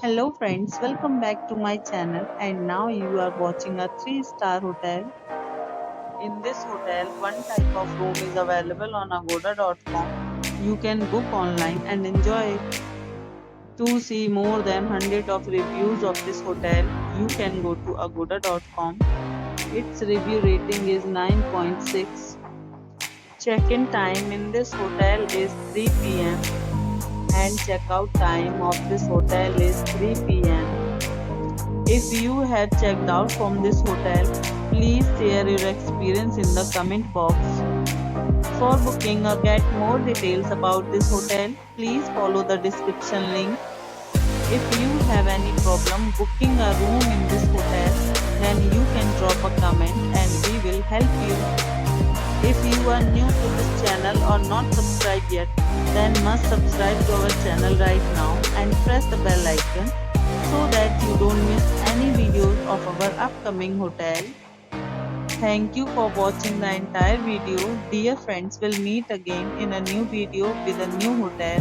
Hello friends, welcome back to my channel and now you are watching a 3-star hotel. In this hotel, one type of room is available on agoda.com. You can book online and enjoy it. To see more than 100 of reviews of this hotel, you can go to agoda.com. Its review rating is 9.6. Check-in time in this hotel is 3 p.m. and check-out time of this hotel is 3 p.m. If you have checked out from this hotel, please share your experience in the comment box. For booking or get more details about this hotel, please follow the description link. If you have any problem booking a room in this hotel, then you can drop a comment and we will help you. If you are new to this channel or not subscribed yet, then must subscribe to our channel right now and press the bell icon so that you don't miss any videos of our upcoming hotel. Thank you for watching the entire video. Dear friends, we'll meet again in a new video with a new hotel.